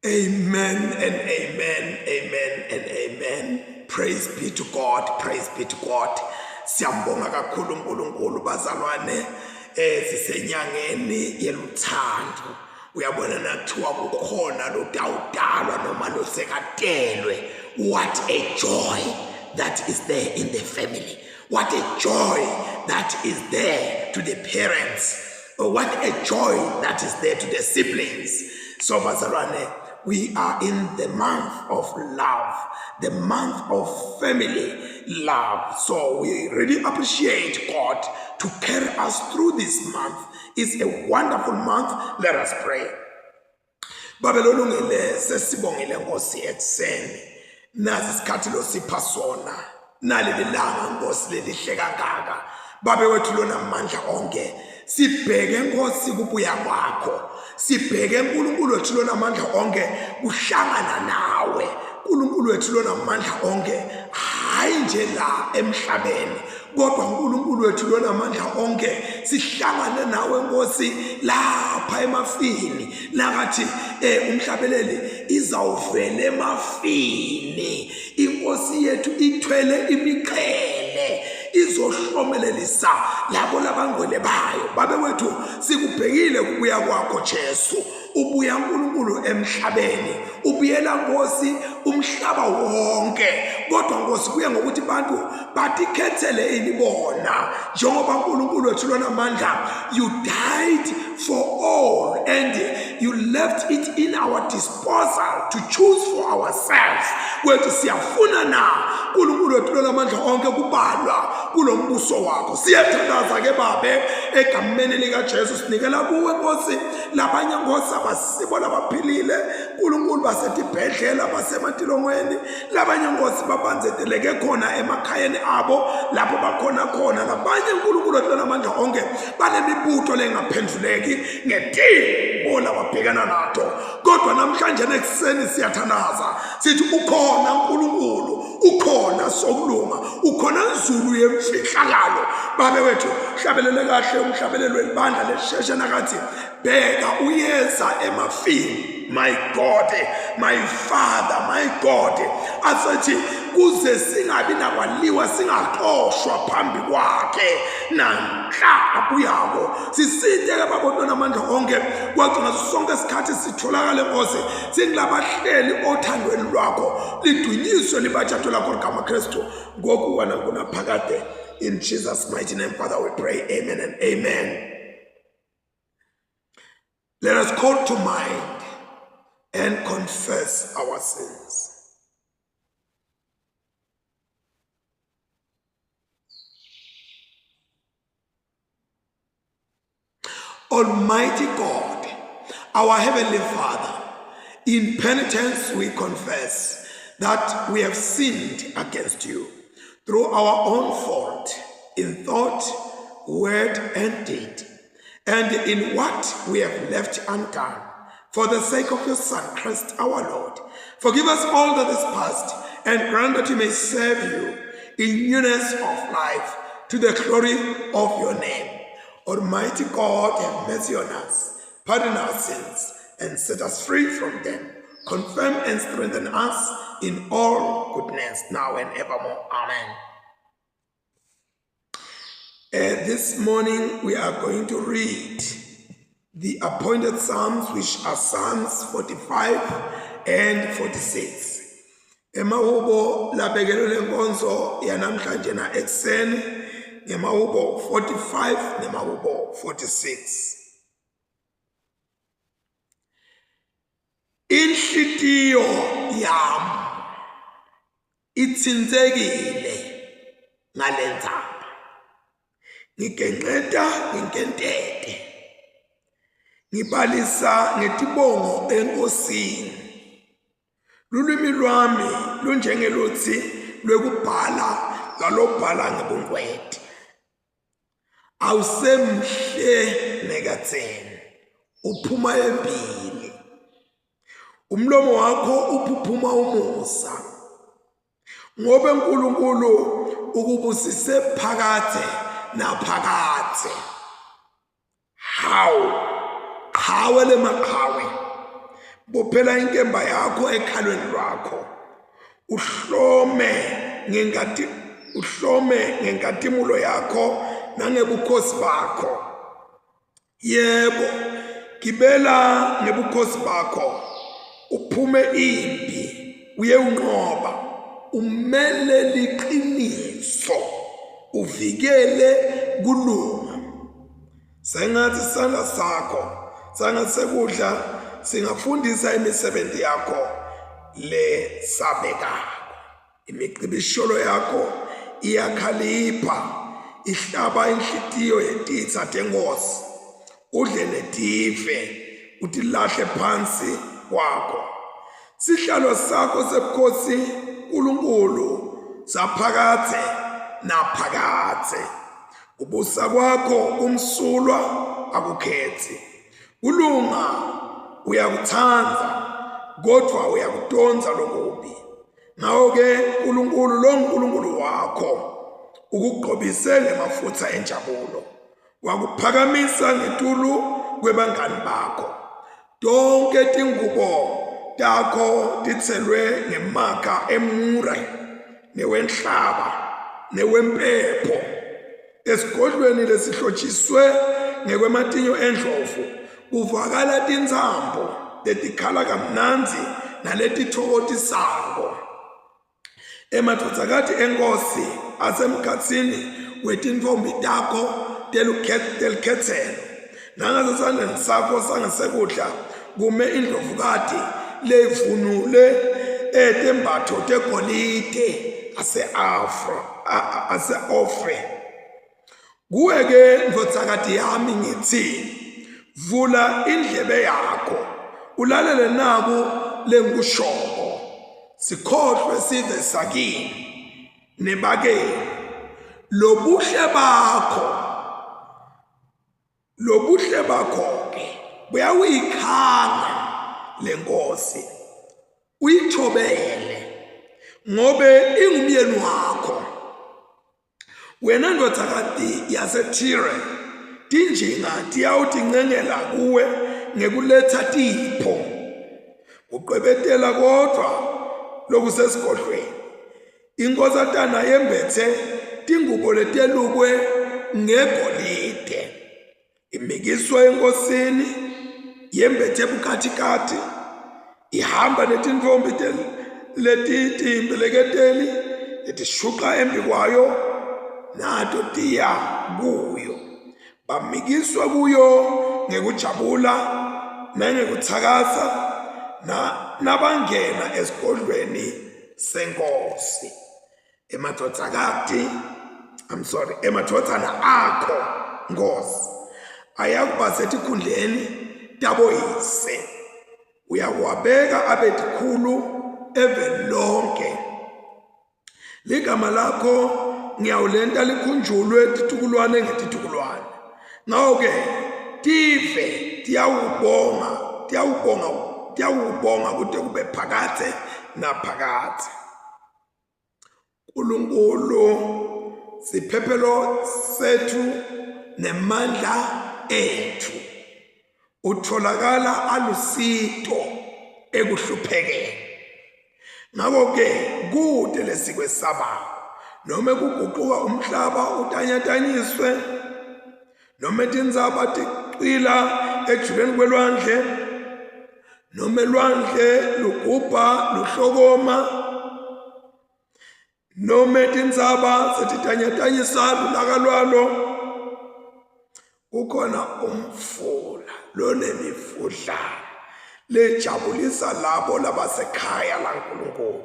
Amen and amen, amen and amen. Praise be to God, praise be to God. Siyambonga kakhulu uNkulunkulu bazalwane, sisenyangeni yeluthando. Uyabona nakuthiwa kukhona lodawudalwa noma losekatelwe. What a joy that is there in the family. What a joy that is there to the parents. What a joy that is there to the siblings. So bazalwane, we are in the month of love, the month of family love. So we really appreciate God to carry us through this month. It's a wonderful month. Let us pray. Babelolungile sesibongile Nkosi ekuseni. Nazi isikhathi losipha sona. Naleli langa Nkosi lelihle kangaka. Babe wethu lona amandla onke. Sibheke Nkosi kubuya kwakho. Sibheke uNkulunkulu wethu lona amandla onke kuhlangana nawe. uNkulunkulu wethu lona amandla onke hayi nje la emhlabeni. Kodwa uNkulunkulu wethu lona amandla onke sihlangane nawe Nkosi lapha emafini. Nakathi umhlabeleli izawuvela emafini. Inkosi yethu ithwele imiqhele izohlomelelisa labo labangcwele bayo. Babe wethu sikubhekile kubuya kwakho Jesu. Ubuya uNkulunkulu emhlabeni. Ubuyela Nkosi umhlaba wonke. Kodwa Nkosi kuya ngokuthi bantu batikhethele inibona. Njengoba uNkulunkulu wethu lona amandla, you died for all and you left it in our disposal to choose for ourselves. Wethu siyafuna na uNkulunkulu wethu lona amandla onke kubalwa kulombuso wakho. Siyathandaza ke babe egameni lika Jesu sinikela kuwe Nkosi labanye Nkosi abasibo labaphilile uNkulunkulu basetibhedlela basematilongweni labanye Nkosi babanzeteleke khona emakhayeni abo lapho bakhona khona labanye uNkulunkulu wethu amandla onke banemibutho lengaphenduleki ngedimo lababhekana nato. Kodwa namhlanje nekuseni siyathandaza sithi ukhona uNkulunkulu, ukhona sokulunga, ukhona nzulu yemfihlakalo. Babe wethu hlabelele kahle umhlabelelo welibandla lesheshe nakathi bheka uyeza emafini. My God, my Father, my God, asathi kuze singabi nakwaliwa singaxoshwa phambi kwakhe namhla abuyako. Sisiteke babona amandla onke kwagcina sonke isikhathi sitholakale Nkosi singilabahleli othandweni lwakho lidunyiswe libatshatho lakho ligama Kristu ngoku wana kunaphakade. In Jesus' mighty name, Father, we pray. Amen and amen. Let us call to mind and confess our sins. Almighty God, our Heavenly Father, in penitence we confess that we have sinned against you through our own fault, in thought, word, and deed, and in what we have left undone. For the sake of your Son, Christ our Lord, forgive us all that is past, and grant that we may serve you in newness of life, to the glory of your name. Almighty God, have mercy on us, pardon our sins, and set us free from them. Confirm and strengthen us in all goodness, now and evermore. Amen. This morning we are going to read the appointed Psalms, which are Psalms 45 and 46. Emahubo labekelo lenkonzo yanamhlanje na ekuseni ngemahubo 45 nemahubo 46. Inhlitiyo yami ithintekile ngalendzaba. Ngigenqeta nginkentete. Ngibalisa ngetibongo enkosini. Lulwimi lwami lunjengelutsi lwekubhala lalobhala ngebungcweti. Awusemhle nekatseni, uphuma empini. Umlomo wakho uphuphuma umusa. Ngobe uNkulunkulu ukubusise phakathe naphakathe. How? Qhawe le maqhawe bophela inkemba yakho ekhalweni lwakho uhlome ngenkatimulo yakho nangebukhosi bakho. Yebo, gibela ngebukhosi bakho, uphume impi, uye unqoba, umele liqiniso, uvikele kulunga. Sengathi isandla sakho sangasekudla singafundisa imisebenzi yakho lesabekayo. Imicibisholo yakho iyakhalipha, ihlaba inhlitiyo yetitsa tenkosi. Udle netife, utilahle phansi kwakho. Sihlalo sakho sebukhosi uNkulunkulu saphakathe naphakathe. Ubusa kwakho umsulwa akukhethi. Kulunga uyakuthanda, kodwa uyakudonsa lokubi. Ngawo-ke uNkulunkulu lo uNkulunkulu wakho ukugqobise ngemafutha enjabulo, wakuphakamisa ngetulu kwebangani bakho. Donke tingubo takho titselwe ngemakha emure newenhlaba newempepho. Esigodlweni lesihlotshiswe ngekwematinyo endlovu kuvakala tinzambo letikhala kamnanzi naletithokotisako. Emadvodzakati enkosi asemkhatsini wetintfombi takho telukhetselo, nangasesandleni sakho sangasekudla kume indlovukati levunule tembatho tegolide ase-Ofre. Kuwe-ke ndvodzakati yami ngithi, vula indlebe yakho ulalele naku lengikushoko, sikhohlwe sive sakini nebakeni. Lobuhle bakho-ke buyawikhanga lenkosi, uyithobele ngobe ingumyeni wakho. Wena ndodzakati yaseTire, tinjinga tiyawutincengela kuwe ngekuletha tipho. Uqebetela kodwa lokusesigodlweni. Inkosatana yembethe tingubo letelukwe ngegolide. Imikiswa enkosini yembethe bukatikati, ihamba netintfombi letitimbeleketeli letishuqa embi kwayo, nato tiya kuyo. Bamikiswa kuyo ngekujabula nangekuthakasa nabangena esigodlweni senkosi. Emadvodzana akho nkosi ayakuba setikhundleni taboyise. Uyakuwabeka abe tikhulu eveni lonke. Ligama lakho ngiyawulenta likhunjulwe titukulwane ngetitukulwane. Ngawo-ke tive tiyawubonga kude kube phakathe naphakathe. uNkulunkulu siphephelo sethu nemandla ethu, utholakala alusito ekuhluphekeni. Ngakho-ke kude lesikwesaba, noma kuguquka umhlaba utanyatanyiswe, noma tinzaba tiqila ejuleni kwelwandle, noma elwandle lugubha luhlokoma, noma tinzaba setitanyatanyisa lulaka lwalo, kukhona umfula lonemifudla lejabulisa labo labasekhaya laNkulunkulu,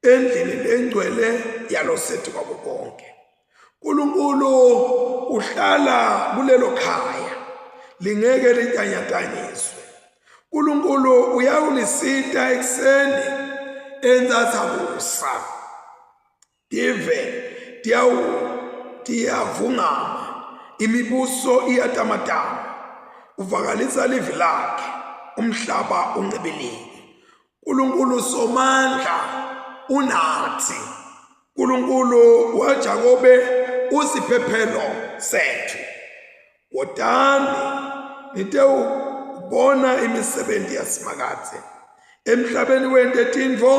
endlini lengcwele yalosethi kwakukonke. uNkulunkulu uhlala kulelo khaya, lingeke litanyatanyiswe. uNkulunkulu uyawulisita ekuseni entsatsakusa, tive tiyavungama, imibuso iyatamatama, uvakalisa livi lakhe, umhlaba uncibilike. uNkulunkulu somandla unathi, uNkulunkulu waJakobe usiphephelo sethu. Wodani bona imisebenzi yasimakazi. Emhlabeni wente tintfo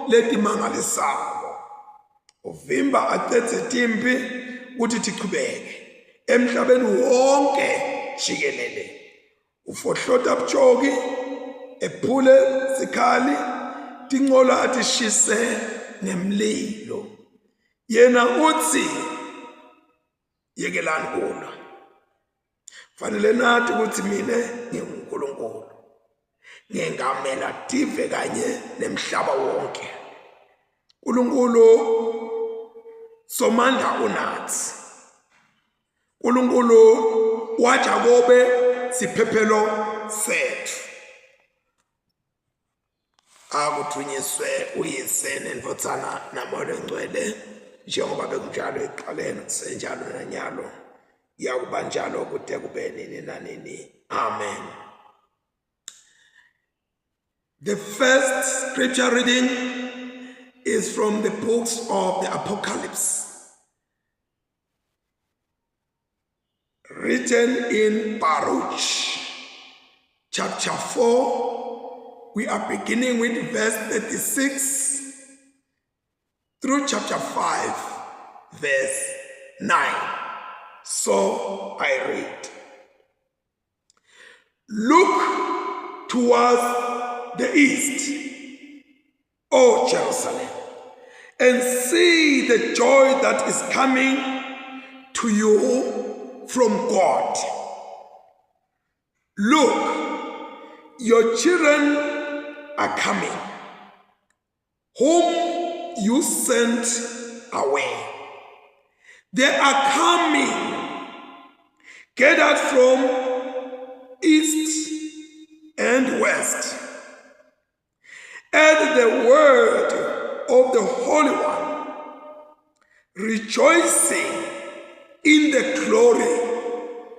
letimangalisako. Uvimba aqedze timpi ukuthi tichubeke. Emhlabeni wonke jikelele. Ufohlota bujoki, ephule sikhali, tinqola atishise nemlilo. Yena uthi yekelani kulwa. Fanele nathi ukuthi mina nginguNkulunkulu. Ngengamela tive kanye nemhlaba wonke. uNkulunkulu somandla unathi. uNkulunkulu waJakobe siphephelo sethu. Akuthunyiswe uyise neNdodana naMoya Ngcwele njengoba bekunjalo ekuqaleni kusenjalo nanyalo yakuba njalo kude kube nini nanini. Amen. The first scripture reading is from the books of the Apocalypse, written in Baruch, chapter 4. We are beginning with verse 36 through chapter 5, verse 9. So I read. Look towards the east, O Jerusalem, and see the joy that is coming to you from God. Look, your children are coming, whom you sent away. They are coming, gathered from east and west, at the word of the Holy One, rejoicing in the glory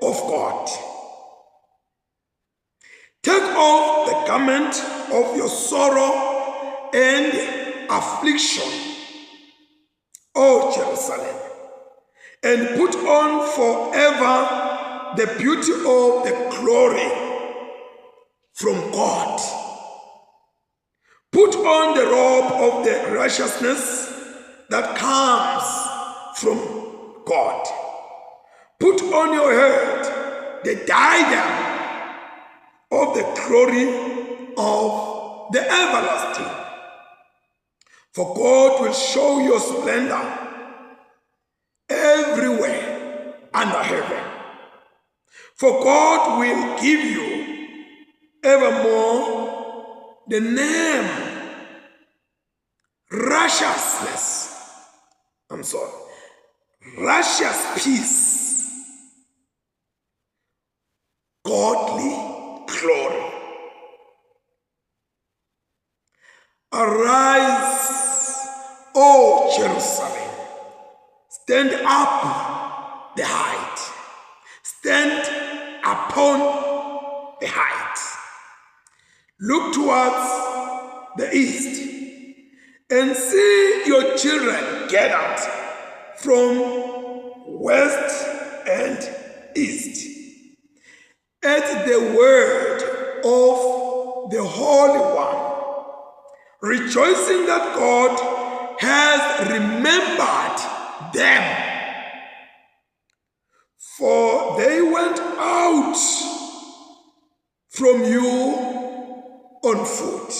of God. Take off the garment of your sorrow and affliction, O Jerusalem, and put on forever the beauty of the glory from God. Put on the robe of the righteousness that comes from God. Put on your head the diadem of the glory of the everlasting. For God will show your splendor everywhere under heaven. For God will give you evermore the name righteous peace, godly glory. Arise, O Jerusalem, stand up the height, stand upon the height. Look towards the east and see your children gathered from west and east at the word of the Holy One, rejoicing that God has remembered them. For they went out from you on foot,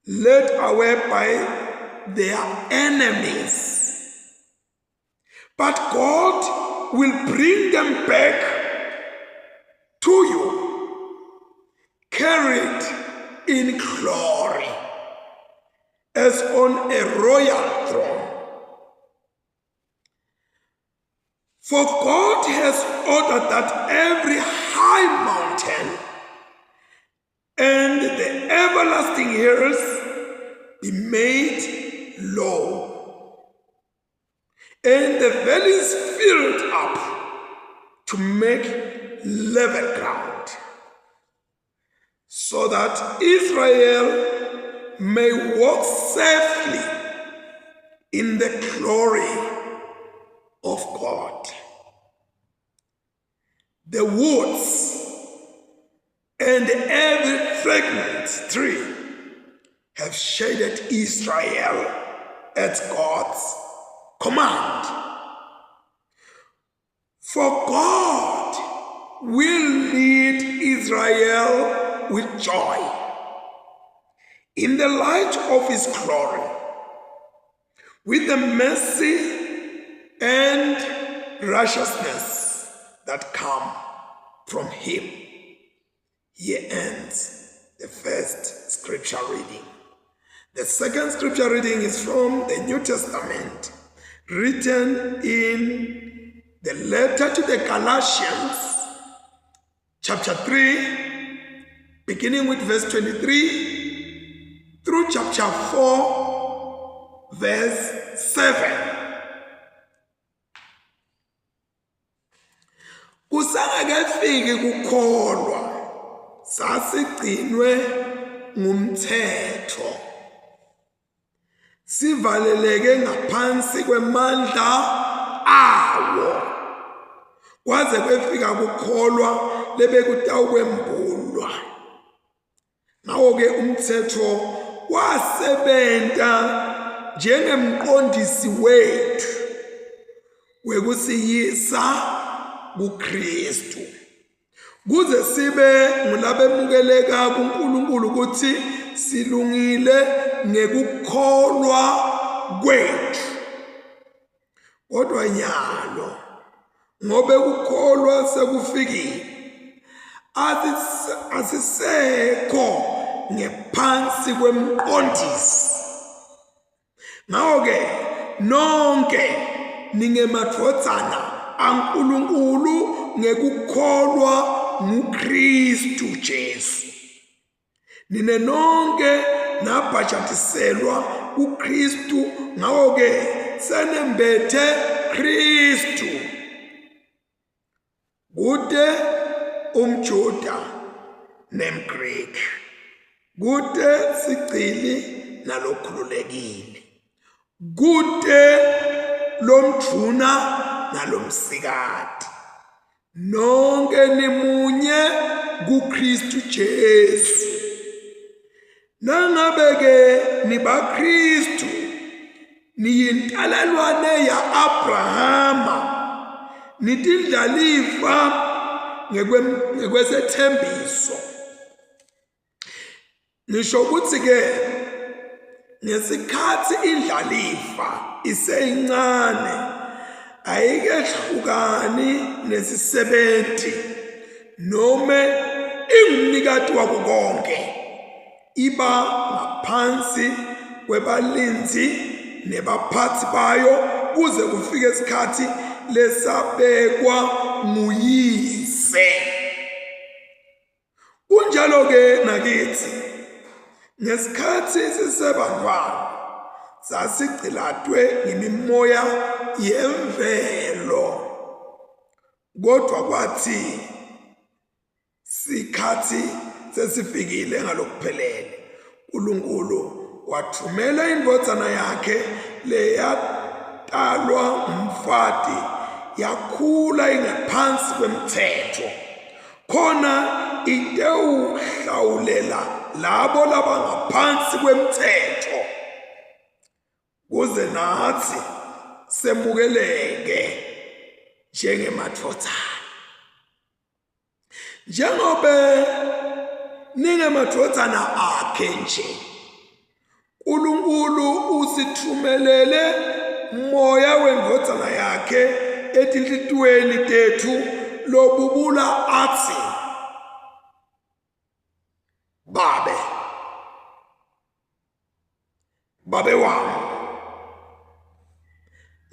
led away by their enemies. But God will bring them back to you, carried in glory, as on a royal throne. For God has ordered that every high mountain and the everlasting hills be made low, and the valleys filled up to make level ground, so that Israel may walk safely in the glory of God. The woods and every fragment, 3, have shaded Israel at God's command. For God will lead Israel with joy in the light of his glory, with the mercy and righteousness that come from him. Here ends the first scripture reading. The second scripture reading is from the New Testament, written in the letter to the Galatians, chapter 3, beginning with verse 23, through chapter 4, verse 7. Kusangakafiki kukholwa sasigcinwe ngumthetho, sivaleleke ngaphansi kwemandla awo, kwaze kwefika kukholwa lebekutawukwembulwa. Ngawo-ke umthetho wasebenza njengemqondisi wethu wekusiyisa kuKristu, kuze sibe ngulabemukeleka kuNkulunkulu ukuthi silungile ngekukholwa kwethu. Kodwa nyalo ngobe kukholwa sekufikile, asisekho ngephansi kwemqondisi. Ngawo-ke nonke ningemadvodzana aNkulunkulu ngekukholwa nguKristu Jesu. Nine nonke nabhajatiselwa kuKristu, ngawo-ke senembethe Kristu. Kude umJuda nemGreek, kude sigcili nalokhululekile, kude lomjuna nalomsikati, nonke nimunye kuKristu Jesu. Nangabe-ke nibaKristu, niyintalalwane ya-Abrahama, nitindlalifa ngekwesethembiso. Ngisho ukuthi-ke ngesikhathi indlalifa iseyincane, ayikehlukani nesisebenti noma ingumnikati wako konke, iba ngaphansi kwebalinzi nebaphathi bayo kuze kufike isikhathi lesabekwa nguyise. Kunjalo-ke nakithi, ngesikhathi sisebantwana sasigcilatwe ngemimoya yemvelo, kodwa kwathi sikhathi sesifikile ngalokuphelele, uNkulunkulu wathumela indvodzana yakhe leyatalwa umfati, yakhula ingaphansi kwemthetho, khona itewuhlawulela labo labangaphansi kwemthetho, kuze nathi semukeleke njengemadvodzana. Njengobe ningemadvodzana akhe nje, uNkulunkulu usithumelele moya wendvodzana yakhe etinhlitiyweni tethu, lobubula athi, Babe wami.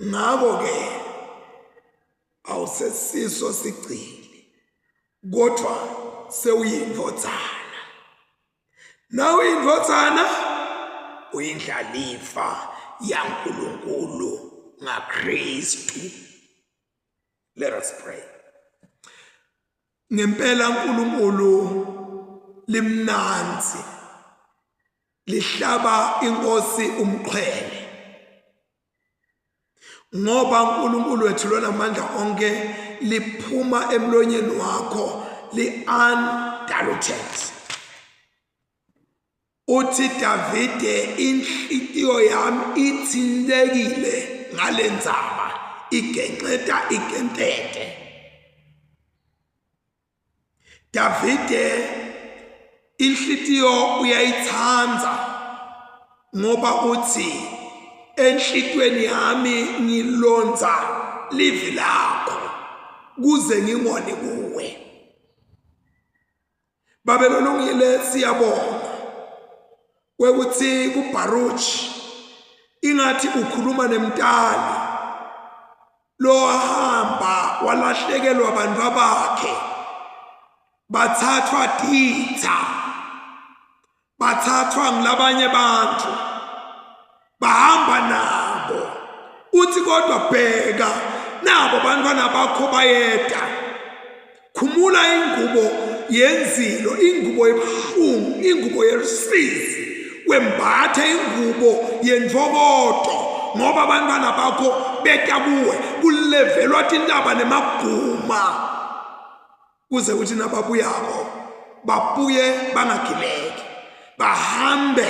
Ngakho-ke awusesiso sigcili, kodwa sewuyindvodzana. Nawe uyindvodzana, uyindlalifa yaNkulunkulu ngaKristu. Let us pray. Ngempela uNkulunkulu limnanzi, lihlaba inkosi umqhele, ngoba uNkulunkulu wethu lona amandla onke liphuma emlonyeni wakho li-undelivered diluted. Uthi Davide inhlitiyo yami ithintekile ngalendzaba igenxeta igentete. Davide inhlitiyo uyayithandza ngoba uthi enhlitweni yami ngilonza livi lakho kuze ngingone kuwe. Babelolungile siyabonga kwekuthi kuBaruch ingathi ukhuluma nemntali lo ahamba walahlekelwa abantu bakhe bathathwa titha bathathwa ngilabanye bantu bahamba nabo. Uthi kodwa bheka nabo bantwana bakho bayeda. Khumula ingubo yenzilo, ingubo ebuhlungu, ingubo yelusizi, wembathe ingubo yendvokoto ngoba abantwana bakho beta kuwe kulevelwa tintaba nemaguma kuze uthi nababuyako babuye bangagileki bahambe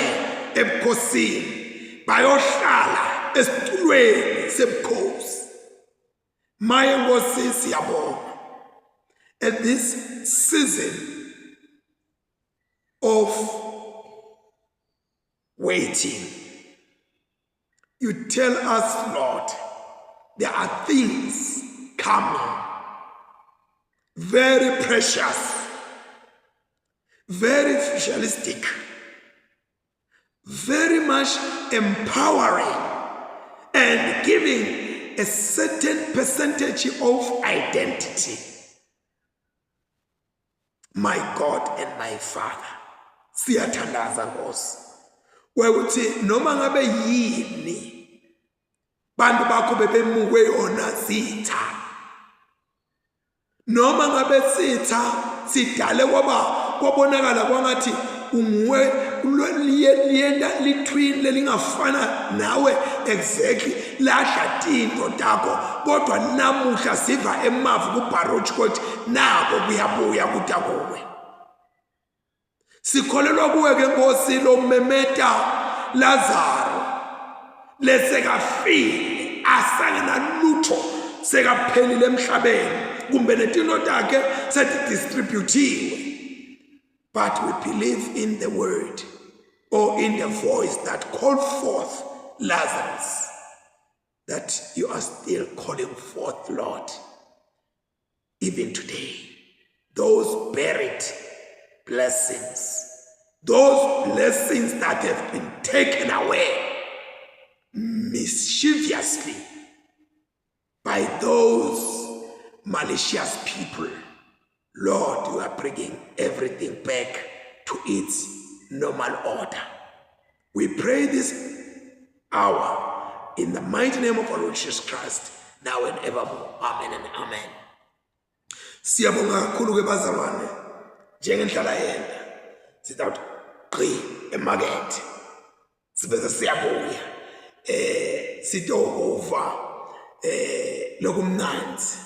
ebukhosini bayohlala esitulweni sebukhosi. Maye Nkosi siyabonga at this season of waiting. You tell us, Lord, there are things coming very precious, very futuristic, very much empowering and giving a certain percentage of identity. My God and my Father, siyathandaza Nkosi wekuthi noma ngabe yini bantu bakho bebemukwe yona zitha, noma ngabe sitha sidale kwabonakala kwangathi unguwe liyenda lithwini lelingafana nawe exactly lahla tinto takho, kodwa namuhla siva emavu kuBaruch ukuthi nabo kuyabuya kudakuwe. Sikholelwa kuwe ke Nkosi lo memeta Lazaro lesekafile asangena lutho sekaphelile emhlabeni kumbe netino takhe sedistributiwe. But we believe in the word or in the voice that called forth Lazarus, that you are still calling forth, Lord, even today. Those buried blessings, those blessings that have been taken away mischievously by those malicious people, Lord, you are bringing everything back to its normal order. We pray this hour in the mighty name of our Lord Jesus Christ, now and evermore. Amen and amen. Siyabonga kakhulu ke bazalwane, njengenhlala yena sithatha qhi emarket sibese siyabuya sitokova lokumnanzi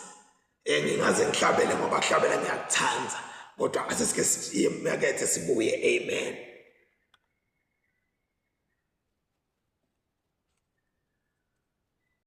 ngingaze ngihlabele ngoba hlabela ngiyakuthanda kodwa asesike siye emarket sibuye. Amen.